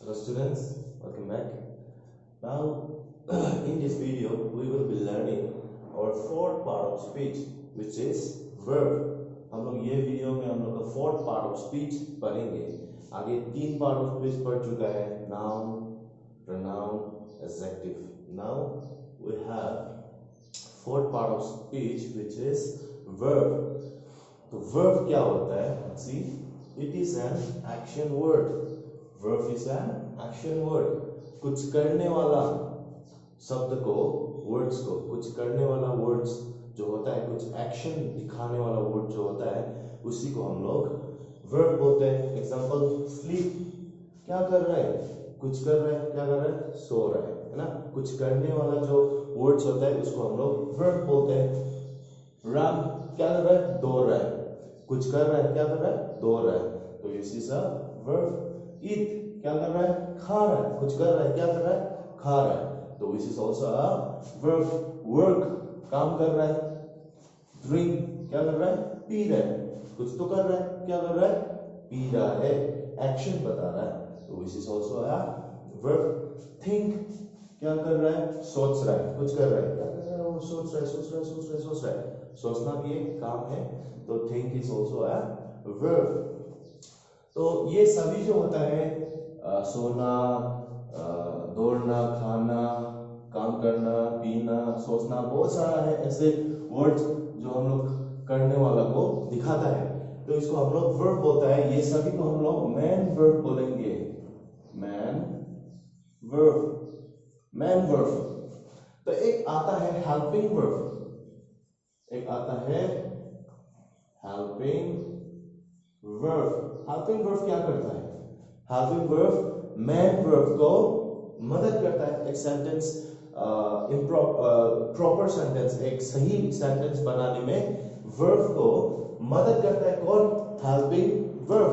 So students, welcome back. Now in this video we will be learning our fourth part of speech which is verb. हम लोग ये video में हम लोग का फोर्थ पार्ट ऑफ स्पीच पढ़ेंगे. आगे तीन पार्ट ऑफ स्पीच पढ़ चुका है, noun, pronoun, adjective. Now we have fourth part of speech which is verb. तो verb क्या होता है? See, it is an action word. Verb is an action word. कुछ करने वाला शब्द को, वर्ड्स को, कुछ करने वाला वर्ड्स जो होता है, कुछ एक्शन दिखाने वाला वर्ड जो होता है, उसी को हम लोग वर्ब बोलते हैं. एग्जांपल, स्लीप, क्या कर रहा है? कुछ कर रहा है. क्या कर रहा है? सो रहा है ना. कुछ करने वाला जो वर्ड्स होता है उसको हम लोग वर्ब बोलते हैं. रन, क्या कर रहा है? दौड़ रहा है. कुछ कर रहा है. क्या कर रहा है? दौड़ रहा है. तो दिस इज अ वर्ब. ईट, क्या कर रहा है? खा रहा है. कुछ कर रहा है. क्या कर रहा है? खा रहा है. तो this is also a verb. Work, काम कर रहा है. ड्रिंक, क्या कर रहा है? पी रहा है. कुछ तो कर रहा है. क्या कर रहा है? पी रहा है. एक्शन बता रहा है. तो this is also a verb. Think, क्या कर रहा है? सोच रहा है. कुछ कर रहा है. क्या कर रहा है? वो सोच रहा है, सोच रहा है, सोच रहा है, सोच रहा है. सोचना भी एक काम है. तो think is also a verb. तो ये सभी जो होता है, सोना, दौड़ना, खाना, काम करना, पीना, सोचना, बहुत सारा है ऐसे वर्ड्स जो हम लोग करने वाला को दिखाता है. तो इसको हम लोग वर्ब बोलता है. ये सभी को हम लोग मैन वर्ब बोलेंगे. Man verb, man verb. तो एक आता है हेल्पिंग वर्ब, एक आता है हेल्पिंग वर्ब. हेल्पिंग वर्ब क्या करता है? हेल्पिंग वर्ब मैन वर्ब को मदद करता है. एक सेंटेंस, प्रॉपर सेंटेंस, एक सही सेंटेंस बनाने में वर्ब को मदद करता है. कौन? Helping verb.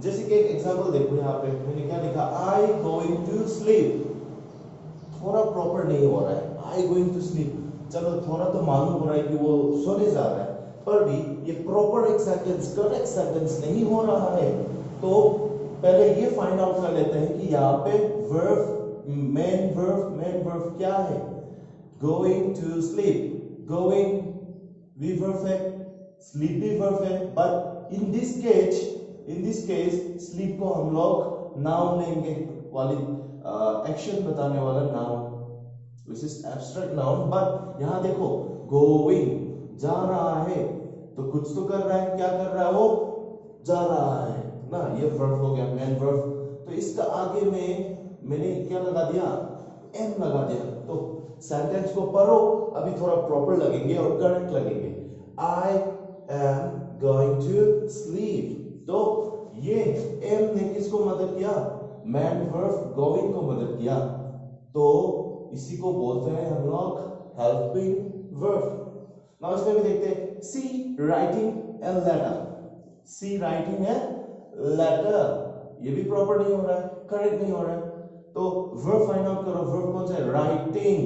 जैसे कि एक एग्जांपल देखो, यहाँ पे मैंने क्या लिखा? I going to sleep. थोड़ा प्रॉपर नहीं हो रहा है. आई गोइंग टू स्लीप, चलो थोड़ा तो मालूम हो रहा है कि वो सोने जा रहा है, पर भी ये प्रॉपर एक सेंटेंस, करेक्ट सेंटेंस नहीं हो रहा है. तो पहले ये फाइंड आउट कर लेते हैं कि यहाँ पे वर्ब, मेन वर्ब क्या है? Going to sleep. गोइंग भी वर्ब है, स्लीप भी वर्ब है, but in this case sleep को हम लोग नाउन लेंगे, वाली एक्शन बताने वाला noun, which is abstract noun. But यहाँ देखो, गोइंग, जा रहा है, तो कुछ तो कर रहा है. क्या कर रहा है? वो जा रहा है ना. ये वर्ब हो गया, मेन वर्ब. तो इसका आगे में मैंने क्या लगा दिया? एम लगा दिया. तो सेंटेंस को पढ़ो, अभी थोड़ा प्रॉपर लगेंगे और करेक्ट लगेंगे. I am going to sleep. तो ये एम ने किसको मदद किया? मैन वर्ब गोइंग को मदद किया. तो इसी को बोलते हैं हम लोग हेल्पिंग वर्ब. नाउ इसमें भी देखते हैं. C writing a letter. C writing a letter. ये भी प्रॉपर नहीं हो रहा है, करेक्ट नहीं हो रहा है. तो वर्ब फाइंड आउट करो. वर्ब कौन सा है? राइटिंग,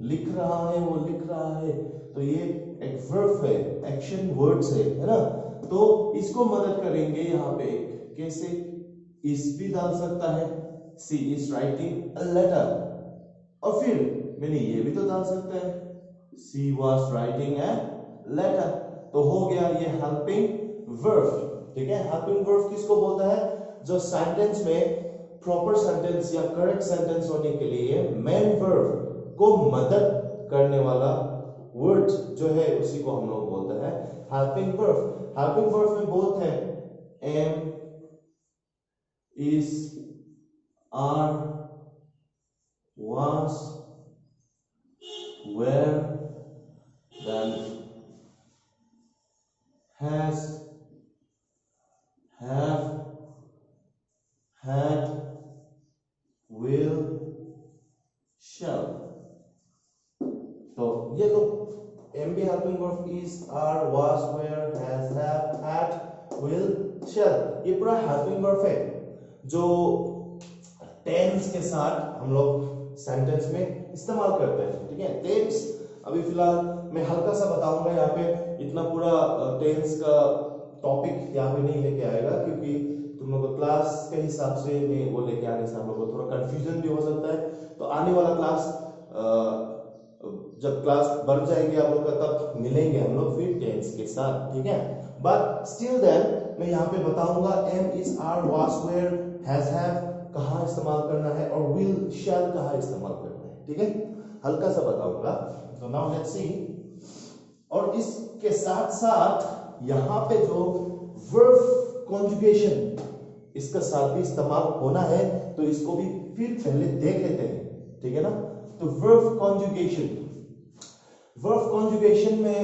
लिख रहा है, वो लिख रहा है. तो ये एक वर्ब है, एक्शन वर्ड है ना. तो इसको मदद करेंगे यहाँ पे. कैसे? इस भी डाल सकता है, she is writing a letter. और फिर मैंने ये भी तो डाल सकता है, she was writing a letter. तो हो गया ये हेल्पिंग वर्ब. ठीक है. हेल्पिंग वर्ब किसको बोलता है? जो सेंटेंस में प्रॉपर सेंटेंस या करेक्ट सेंटेंस होने के लिए मेन वर्ब को मदद करने वाला वर्ड जो है, उसी को हम लोग बोलते हैं हेल्पिंग वर्ब. हेल्पिंग वर्ब में बोथ है, am, is, are, was, were, then has, have, had, will, shall. तो ये लोग एम भी helping verb, is, are, was, were, has, have, had, will, shall. ये पूरा हेल्पिंग वर्ब है जो टेंस के साथ हम लोग सेंटेंस में इस्तेमाल करते हैं. ठीक है. टेंस अभी फिलहाल मैं हल्का सा बताऊंगा. यहाँ पे इतना पूरा टेंस का टॉपिक यहाँ पे नहीं लेके आएगा, क्योंकि तुम लोग को क्लास के हिसाब से मैं वो लेके आने से हम लोग को थोड़ा कंफ्यूजन भी हो सकता है। तो आने वाला क्लास जब क्लास बढ़ जाएगी आप लोग का तब मिलेंगे हम लोग फिर टेंस के साथ, ठीक है। बट स्टिल देन मैं यहाँ पे बताऊंगा am is are was were has have कहाँ इस्तेमाल करना है और विल शैल कहाँ इस्तेमाल करना है, ठीक है। हल्का सा बताऊंगा। तो नाउ लेट्स सी। और इसके साथ साथ यहाँ पे जो वर्ब कॉन्जुगेशन इसका साथ भी इस्तेमाल होना है, तो इसको भी फिर पहले देख लेते हैं, ठीक है ना। तो वर्ब कॉन्जुगेशन में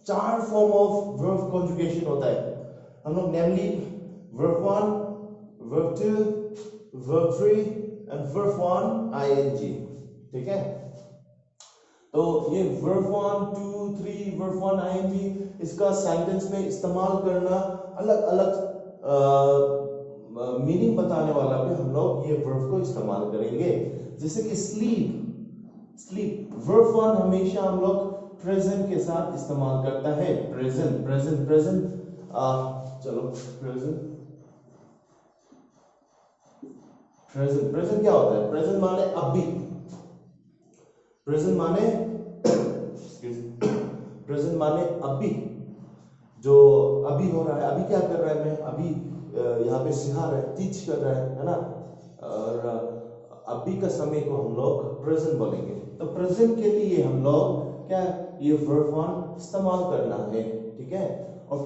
4 फॉर्म ऑफ वर्ब कॉन्जुगेशन होता है हम लोग, namely verb 1, verb 2, verb 3 and verb 1 ING, ठीक है। तो ये वर्ब 1, 2, 3 वर्ब 1 आईएनजी इसका सेंटेंस में इस्तेमाल करना अलग अलग मीनिंग बताने वाला पे हम लोग ये वर्ब को इस्तेमाल करेंगे। जैसे कि स्लीप वर्ब 1 हमेशा हम लोग प्रेजेंट के साथ इस्तेमाल करता है। प्रेजेंट चलो प्रेजेंट क्या होता है? प्रेजेंट माने अभी, प्रेजेंट माने अभी, जो अभी हो रहा है। अभी क्या कर रहा है? मैं अभी यहाँ पे सिखा रहा है, टीच कर रहा है ना। और अभी का समय को हम लोग प्रेजेंट बोलेंगे। तो प्रेजेंट के लिए हम लोग क्या ये वर्ब 1 इस्तेमाल करना है, ठीक है। और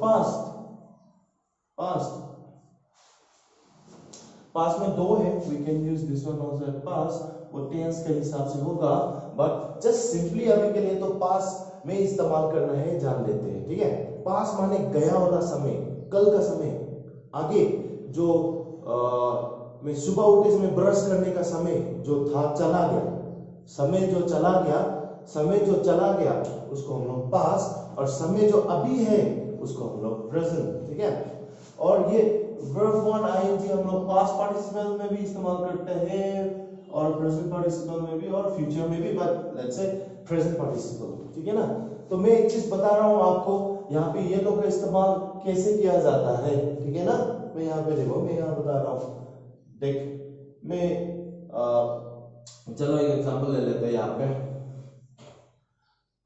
पास्ट में 2 है, we can use this one also as past, वो टेंस के हिसाब से होगा। बट जस्ट सिंपली अभी के लिए तो पास्ट में इस्तेमाल करना है, जान लेते हैं, ठीक है। पास्ट माने गया वाला समय, कल का समय। आगे जो मैं सुबह उठे समय ब्रश करने का समय जो था चला गया, समय जो चला गया उसको हम लोग पास्ट, और समय जो अभी है उसको हम लोग प्रेजेंट, ठीक है। और ये वर्ब 1 आईएनजी हम लोग पास्ट पार्टिसिपल में भी इस्तेमाल करते हैं और प्रेजेंट पार्टिसिपल में भी और फ्यूचर में भी, but let's say present participle, ठीक है ना। तो मैं एक चीज बता रहा हूं आपको, यहाँ पे ये लोग का इस्तेमाल कैसे किया जाता है, ठीक है ना। मैं यहाँ पे देखो, मैं यहाँ बता रहा हूं, देख मैं चलो एक एग्जांपल ले लेते हैं यहाँ पे।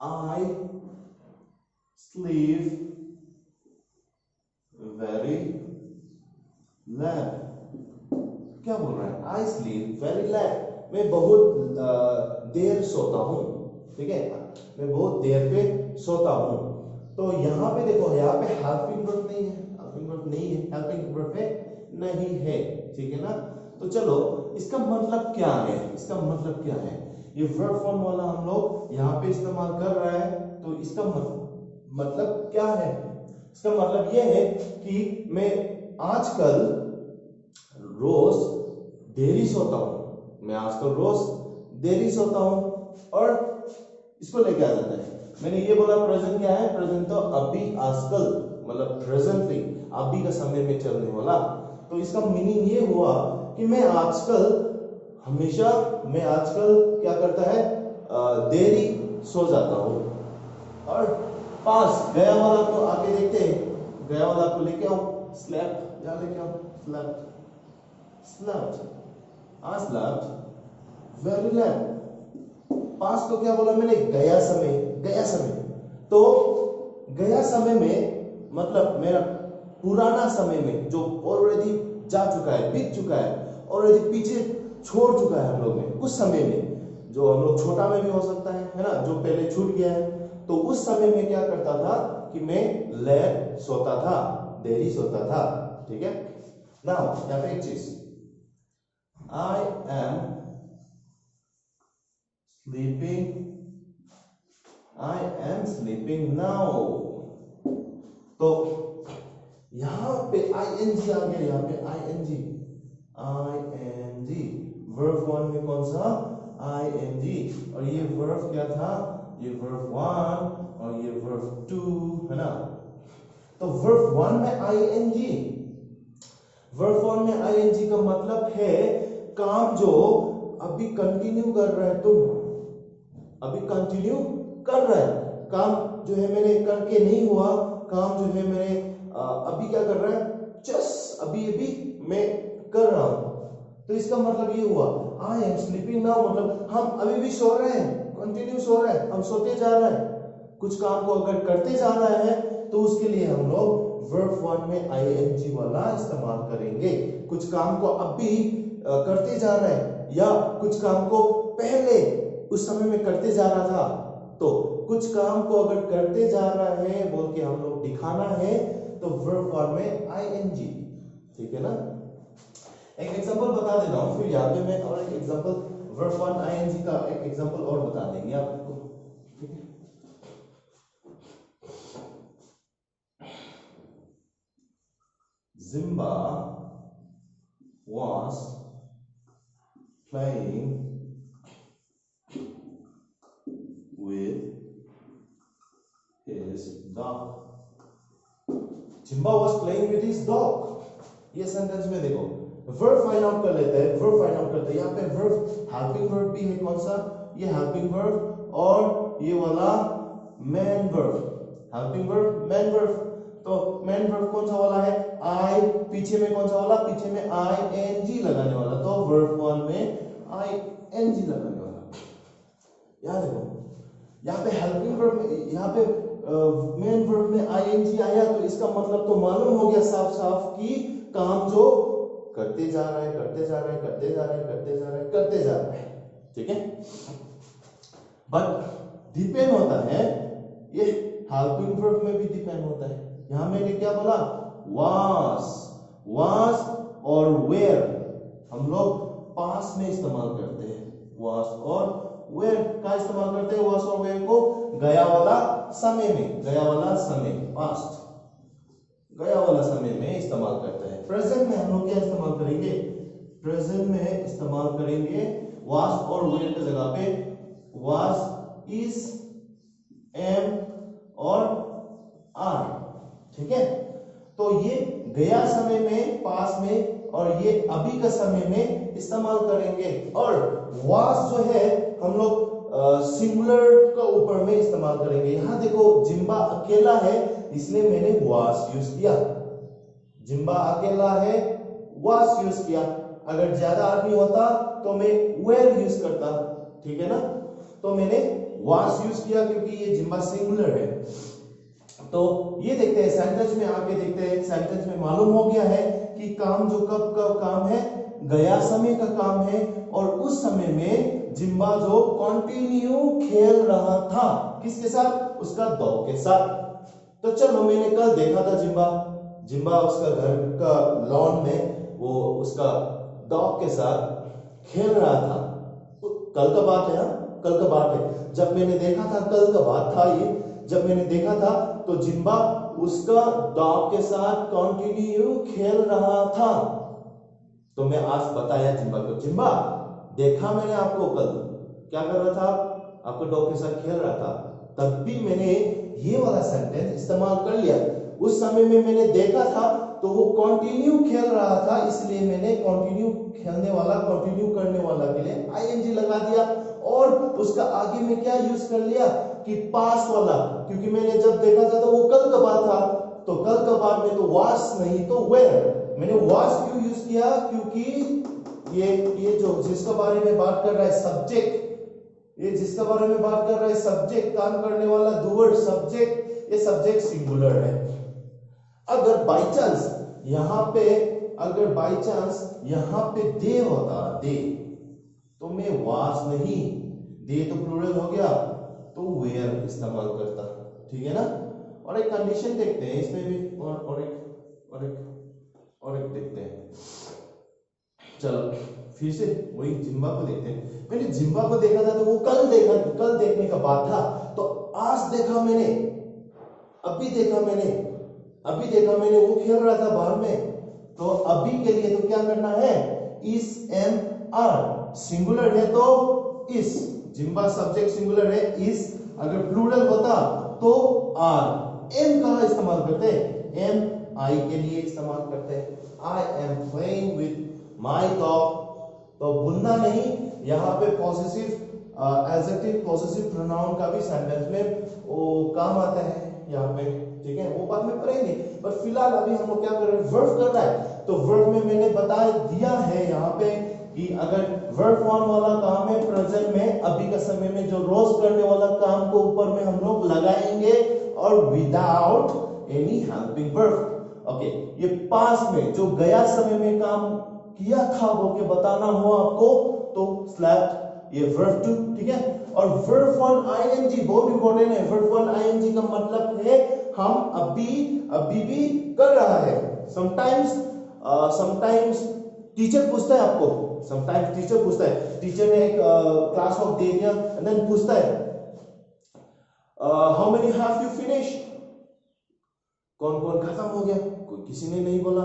I sleep very late। क्या बोल रहा है? I sleep very late, मैं बहुत देर सोता हूँ, ठीक है। मैं बहुत देर पे सोता हूँ। तो यहाँ पे देखो, यहाँ पे हेल्पिंग वर्ब नहीं है, नहीं है, ठीक है ना। तो चलो इसका मतलब क्या है? ये वर्ब फॉर्म वाला हम लोग यहाँ पे इस्तेमाल कर रहा है, तो इसका मतलब क्या है? इसका मतलब ये है कि मैं आजकल रोज देरी सोता हूँ, और इसको लेके आ जाता है। मैंने ये बोला प्रेजेंट क्या है? प्रेजेंट तो अभी, आजकल मतलब प्रेजेंटली, अभी का समय में चलने वाला। तो इसका मीनिंग ये हुआ कि मैं आजकल क्या करता है? देरी सो जाता हूँ। और पास गया वाला को आगे देखते हैं, गया वाला को लेके आओ, स्लेप्ट, या लेके आओ स्लेप्ट, वेरी लेट। पास को क्या बोला मैंने? गया समय। तो गया समय में मतलब मेरा पुराना समय में जो ऑलरेडी जा चुका है, बीत चुका है, ऑलरेडी पीछे छोड़ चुका है हम लोग ने, उस समय में जो हम लोग छोटा में भी हो सकता है ना, जो पहले छूट गया है। तो उस समय में क्या करता था कि मैं लेट सोता था, देरी सोता था, ठीक है। नाउ यहाँ पे एक चीज, आई एम स्लीपिंग नाउ। तो यहां पे आईएनजी आ गया, यहाँ पे आईएनजी वर्ब 1 में कौन सा? आईएनजी। और ये वर्ब क्या था? ये वर्ब 1 और ये वर्ब 2 है ना। तो वर्ब 1 में आईएनजी, का मतलब है काम जो अभी कंटिन्यू कर रहा है, काम जो है मेरे करके नहीं हुआ, काम जो है मेरे अभी क्या कर रहा है? जस्ट अभी अभी मैं कर रहा हूं, तो इसका मतलब ये हुआ आई एम स्लीपिंग नाउ, मतलब हम अभी भी सो रहे हैं, कंटिन्यू सो रहे हैं, हम सोते जा रहे हैं। कुछ काम को अगर करते जा रहा है तो उसके लिए हम लोग वर्ब 1 में ing वाला इस्तेमाल करेंगे। कुछ काम को अभी करते जा रहा है, या कुछ काम को पहले उस समय में करते जा रहा था, तो कुछ काम को अगर करते जा रहा है बोल के हम लोग दिखाना है तो वर्ब 1 में ing, ठीक है ना। एक एग्जांपल बता देता हूं, फिर यहाँ पे मैं और एक एग्जांपल वर्ब 1 ing का एक एग्जांपल और बता देंगे आपको, ठीक है। Simba was playing with his dog. Simba was playing with his dog. ये सेंटेंस में देखो वर्ब फाइंड आउट कर लेते हैं, वर्ब फाइंड आउट करते हैं। यहाँ पे वर्ब हेल्पिंग वर्ब भी है, कौन सा, ये हेल्पिंग वर्ब और ये वाला main verb, helping verb main verb. तो मेन वर्ब कौन सा वाला है, आई, पीछे में कौन सा वाला, पीछे में ing लगाने वाला, तो वर्ब 1 में ing लगाने वाला। याद देखो यहाँ पे हेल्पिंग वर्ब में, यहाँ पे मेन वर्ब में ing आया, तो इसका मतलब तो मालूम हो गया साफ साफ कि काम जो करते जा रहा है, करते जा रहा है, करते जा रहा है, करते जा रहा है, करते जा रहा है, ठीक है। बट डिपेंड होता है, ये हेल्पिंग वर्ब में भी डिपेंड होता है। यहां मैंने क्या बोला, was और where हम लोग पास में इस्तेमाल करते हैं, was और where का इस्तेमाल करते हैं, was और where को गया वाला समय में, गया वाला समय पास्ट, गया वाला समय में इस्तेमाल करते हैं। प्रेजेंट में हम लोग क्या इस्तेमाल करेंगे, प्रेजेंट में इस्तेमाल करेंगे was और where की जगह पे was, is, am और are, ठीक है। तो ये गया समय में पास में और ये अभी का समय में इस्तेमाल करेंगे। और was जो है हम लोग सिंगुलर का ऊपर में इस्तेमाल करेंगे। यहां देखो जिम्बा अकेला है इसलिए मैंने was यूज किया, जिम्बा अकेला है was यूज किया। अगर ज्यादा आदमी होता तो मैं were यूज करता, ठीक है ना। तो मैंने was यूज किया क्योंकि ये जिम्बा सिंगुलर है। तो ये देखते हैं सेंटेंस में, आगे देखते हैं सेंटेंस में मालूम हो गया है कि काम जो कब का काम है, गया समय का काम है, और उस समय में जिम्बा जो कंटिन्यू खेल रहा था, किसके साथ, उसका डॉग के साथ। तो चलो मैंने कल देखा था जिम्बा उसका घर का लॉन में वो उसका डॉग के साथ खेल रहा था। कल का बात है, कल का बात है, जब मैंने देखा था, कल का बात था ये, जब मैंने देखा था तो जिम्बा उसका डॉग के साथ कंटिन्यू खेल रहा था। तो मैं आज बताया जिम्बा को, जिम्बा देखा मैंने आपको कल क्या कर रहा था, आपको डॉग के साथ खेल रहा था। तब भी मैंने ये वाला सेंटेंस इस्तेमाल कर लिया। उस समय में मैंने देखा था तो वो कंटिन्यू खेल रहा था, इसलिए मैंने कंटिन्यू खेलने वाला, कंटिन्यू करने वाला के लिए ing लगा दिया। और उसका आगे में क्या यूज कर लिया कि पास्ट वाला, क्योंकि मैंने जब देखा था तो वो कल का बात था, तो कल का बात में तो was नहीं तो where। मैंने was क्यों यूज किया, क्योंकि ये जो जिसका बारे में बात कर रहा है सब्जेक्ट, ये जिसका बारे में बात कर रहा है सब्जेक्ट, काम करने वाला डूअर सब्जेक्ट, ये सब्जेक्ट सिंगुलर है। अगर बाय चांस यहां पे, अगर बाय चांस यहां पे दे होता, दे, तो मैं was नहीं, दे तो प्लूरल हो गया, तो where इस्तेमाल करता, ठीक है ना। और एक कंडीशन देखते हैं इसमें भी, और एक देखते हैं। चलो फिर से वही जिम्बा को देखते हैं। मैंने जिम्बा को देखा था तो वो कल देखने का बात था, तो आज देखा मैंने, अभी देखा मैंने वो खेल रहा था बाहर में। तो अभी के लिए तो क्या करना है, is, am, are, सिंगुलर है तो is, जिम्बा सब्जेक्ट सिंगुलर है is, अगर प्लूरल होता तो are। am कहां इस्तेमाल करते हैं, am I के लिए इस्तेमाल करते हैं, I am playing with my dog। तो भूलना नहीं, यहाँ पे पॉसेसिव एडजेक्टिव पॉसेसिव प्रोनाउन का भी सेंटेंस में वो काम आता है यहाँ पे, ठीक है, वो बाद में पढ़ेंगे, पर फिलहाल अभी हम लोग क्या कर रहे हैं, वर्ब कर रहा है। तो वर्ब में मैंने बता दिया है यहाँ पे कि अगर वर्ब फॉर्म वाला काम है प्रेजेंट में, अभी का समय में जो रोज करने वाला काम को ऊपर में हम लोग लगाएंगे और without any helping verb. Okay, ये पास्ट में जो गया समय में काम किया था वो के बताना हो आपको तो स्लैप्ड, ये वर्ब टू, ठीक है। और वर्ब फॉर्म आईएनजी बहुत इंपॉर्टेंट है। वर्ब फॉर्म आईएनजी का मतलब है हम अभी भी कर रहा है। समटाइम्स टीचर पूछता है आपको, समटाइम्स टीचर पूछता है, टीचर ने एक क्लास वर्क दे दिया एंड देन पूछता है how many have you finish, कौन कौन खत्म हो गया, कोई किसी ने नहीं बोला।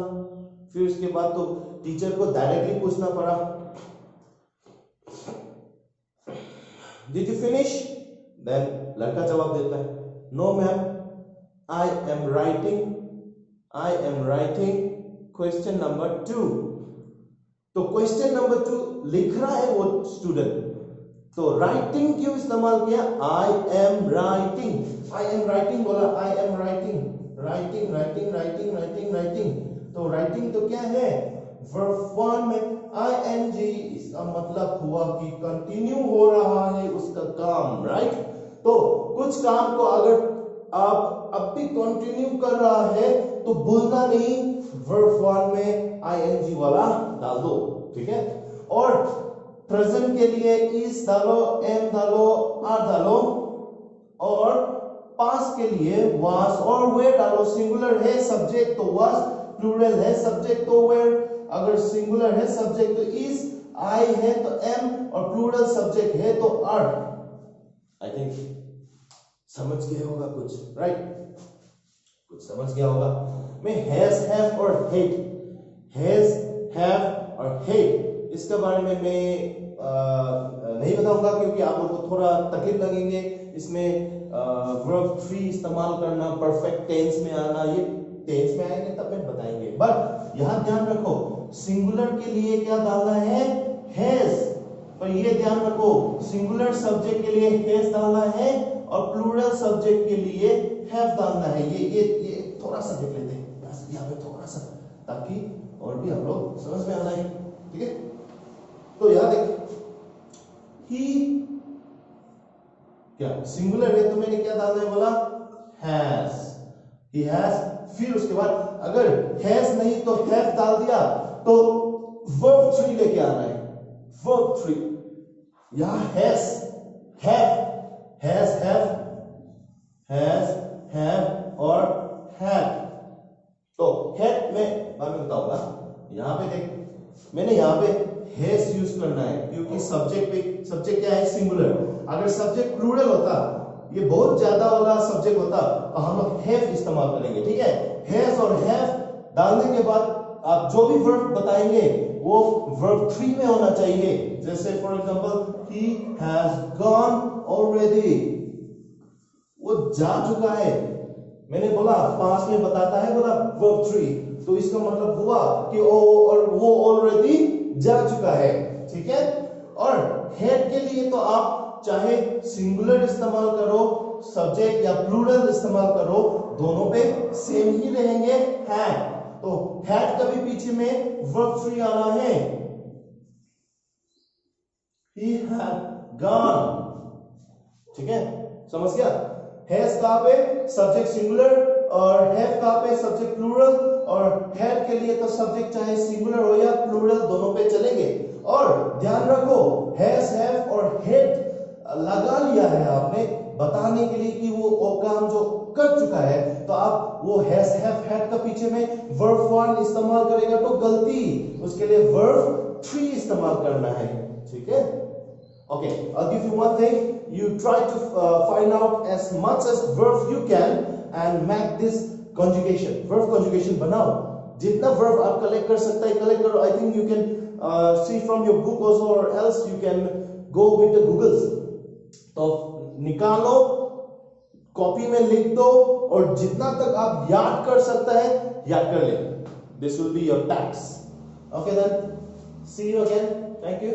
फिर उसके बाद तो टीचर को डायरेक्टली पूछना पड़ा, डिड यू फिनिश, देन लड़का जवाब देता है no ma'am I am writing question number 2। तो क्वेश्चन नंबर 2 लिख रहा है वो स्टूडेंट, तो राइटिंग क्यों इस्तेमाल किया, आई एम राइटिंग बोला, आई एम राइटिंग, तो राइटिंग तो क्या है, वर्ब फॉर्म में आईएनजी, इसका मतलब हुआ कि कंटिन्यू हो रहा है उसका काम, राइट। तो कुछ काम को अगर आप अब भी कंटिन्यू कर रहा है तो भूलना नहीं, वर्ब फॉर्म में आईएनजी वाला डाल दो, ठीक है। और प्रेजेंट के लिए इज डालो, एम डालो, आर डालो, और पास्ट के लिए वाज और वेयर डालो। सिंगुलर है सब्जेक्ट तो वाज, प्लूरल है सब्जेक्ट तो वेयर, अगर सिंगुलर है सब्जेक्ट तो इज, आई है तो एम, और प्लूरल सब्जेक्ट है तो आर। आई थिंक समझ गया होगा कुछ, राइट, कुछ समझ गया होगा। मैं हैज, हैव और हेड, हैज, हैव और हेड इसके बारे में मैं नहीं बताऊंगा क्योंकि आप लोगों को थोड़ा तकलीफ लगेंगे इसमें। वर्ब 3 इस्तेमाल करना, परफेक्ट टेंस में आना, ये टेंस में आएंगे तब में बताएंगे। बट यहां ध्यान रखो सिंगुलर के लिए क्या डालना है, हैज, पर ये ध्यान रखो सिंगुलर सब्जेक्ट के लिए हैज डालना है और प्लूरल सब्जेक्ट के लिए हैव डालना है। ये थोड़ा सा देख लेते हैं बस यहाँ पे थोड़ा सा, ताकि और भी हम लोग समझ में आना है, ठीक है। तो यहां देख, ही क्या सिंगुलर है तो मैंने क्या डालना है बोला, हैज, ही हैज। फिर उसके बाद अगर हैज नहीं तो हैव डाल दिया तो वर्ब 3 लेके आना है, वर्ब 3। यहां हैज, हैव और हैड। तो हैड में बाद में बताऊंगा। यहां पे देख मैंने यहां पे हैज यूज करना है क्योंकि सब्जेक्ट क्या है, सिंगुलर। अगर सब्जेक्ट प्लूरल होता, ये बहुत ज्यादा वाला सब्जेक्ट होता, तो हम लोग हैव इस्तेमाल करेंगे, ठीक है। हैज और हैव डालने के बाद आप जो भी वर्ब बताएंगे वो वर्ब 3 में होना चाहिए। जैसे for example he has gone already, वो जा चुका है। मैंने बोला पास्ट में बताता है, बोला वर्ब 3, तो इसका मतलब हुआ कि वो ऑलरेडी जा चुका है, ठीक है। और हेड के लिए तो आप चाहे सिंगुलर इस्तेमाल करो, सब्जेक्ट या प्लूरल इस्तेमाल करो, दोनों पे सेम ही रहेंगे, हैड। तो हैड का भी पीछे में वर्ब 3 आना है, he had gone, ठीक है, समझ गया। हैज कहां पे, सब्जेक्ट सिंगुलर, और हैव कहां पे, सब्जेक्ट प्लूरल। और हैड के लिए तो सब्जेक्ट चाहे सिंगुलर हो या प्लूरल दोनों पे चलेंगे। और ध्यान रखो हैज, हैव और हेड लगा लिया है आपने बताने के लिए कि वो काम जो कर चुका है, तो आप वो हैज, हैव, हैड का पीछे में वर्ब 1 इस्तेमाल करेगा तो गलती, उसके लिए वर्ब 3 इस्तेमाल करना है, ठीक है। Okay, I'll give you one thing. You try to find out as much as verb you can and make this conjugation. Verb conjugation बनाओ, जितना verb आप collect कर सकता है collect करो. I think you can see from your book also, or else you can go with the Googles. तो निकालो, copy में लिख दो, और जितना तक आप याद कर सकता है याद कर ले. This will be your tax. Okay then. See you again. Thank you.